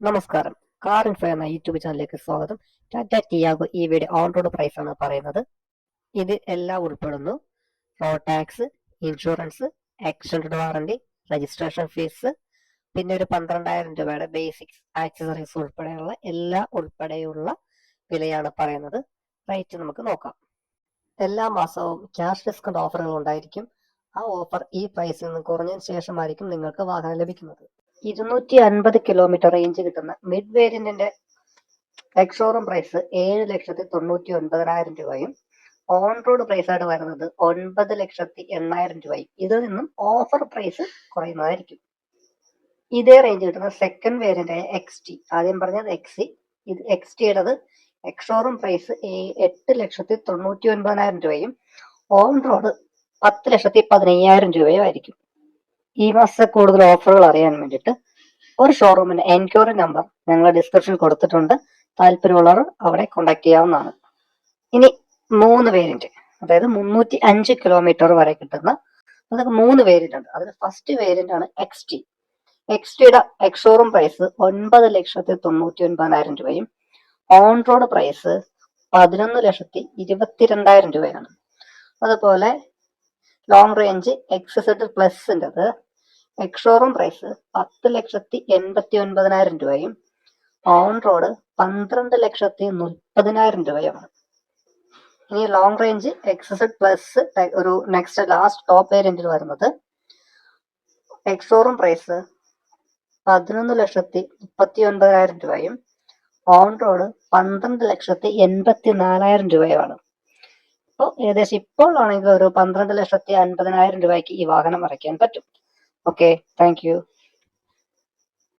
നമസ്കാരം. Car info എന്ന YouTube ചാനലിലേക്ക് സ്വാഗതം. ടാറ്റ ടിയാഗോ ഈ വീഡിയോ ഓൺ റോഡ് പ്രൈസ് ആണ് പറയുന്നത്. ഇത് എല്ലാം ഉൾപ്പെടുന്നു: road tax, insurance, extend warranty, registration fees, പിന്നെ ഒരു 12,000 രൂപയുടെ ബേസിക്സ് ആക്സസറീസ് ഉൾപ്പെടെയുള്ള ഉൾപ്പെടെയുള്ള വിലയാണ് പറയുന്നത്. റേറ്റ് നമുക്ക് നോക്കാം. എല്ലാ മാസവും ക്യാഷ് ഡിസ്കൗണ്ട് ഓഫറുകൾ ഉണ്ടായിരിക്കും. ആ ഓഫർ ഈ പ്രൈസിൽ നിന്ന് കുറഞ്ഞതിന് ശേഷമായിരിക്കും നിങ്ങൾക്ക് വാഹനം ലഭിക്കുന്നത്. 250 കിലോമീറ്റർ റേഞ്ച് കിട്ടുന്ന മിഡ് വേരിയന്റിന്റെ എക്സ്-ഷോറൂം പ്രൈസ് 7,99,000 രൂപയും ഓൺ റോഡ് പ്രൈസ് ആയിട്ട് വരുന്നത് 9,08,000 രൂപയും. ഇതിൽ നിന്നും ഓഫർ പ്രൈസ് കുറയുന്നതായിരിക്കും. ഇതേ റേഞ്ച് കിട്ടുന്ന സെക്കൻഡ് വേരിയന്റ് ആയ XT, ആദ്യം പറഞ്ഞത് XC, ഇത് XTയുടേത് എക്സ്-ഷോറൂം പ്രൈസ് 8,99,000 രൂപയും ഓൺ റോഡ് 10,15,000 രൂപയും ആയിരിക്കും. ഈ മാസത്തെ കൂടുതൽ ഓഫറുകൾ അറിയാൻ വേണ്ടിയിട്ട് ഒരു ഷോറൂമിന്റെ എൻക്വയറി നമ്പർ ഞങ്ങൾ ഡിസ്ക്രിപ്ഷനിൽ കൊടുത്തിട്ടുണ്ട്. താല്പര്യമുള്ളവർ അവിടെ കോണ്ടാക്ട് ചെയ്യാവുന്നതാണ്. ഇനി 3 വേരിയന്റ്, അതായത് 305 കിലോമീറ്റർ വരെ കിട്ടുന്ന അതൊക്കെ 3 വേരിയന്റ് ഉണ്ട്. അതിൽ ഫസ്റ്റ് വേരിയന്റ് ആണ് XT. XTയുടെ എക്സ്-ഷോറൂം പ്രൈസ് 9,99,000 രൂപയും ഓൺ റോഡ് പ്രൈസ് 11,22,000 രൂപയാണ്. അതുപോലെ ലോങ് റേഞ്ച് XZ പ്ലസിൻ്റെത് എക്സ്-ഷോറൂം പ്രൈസ് 10,89,000 രൂപയും ഓൺ റോഡ് 12,30,000 രൂപയുമാണ്. ഇനി ലോങ് റേഞ്ച് XZ പ്ലസ് ഒരു നെക്സ്റ്റ് ലാസ്റ്റ് ടോപ്പ് വേരിയന്റിൽ വരുന്നത് എക്സ്-ഷോറൂം പ്രൈസ് 11,39,000 രൂപയും ഓൺ റോഡ് 12,84,000 രൂപയുമാണ്. അപ്പോൾ ഏകദേശം ഇപ്പോൾ ആണെങ്കിൽ ഒരു 12,50,000 രൂപയ്ക്ക് ഈ വാഹനം മറിക്കാൻ പറ്റും. Okay, thank you.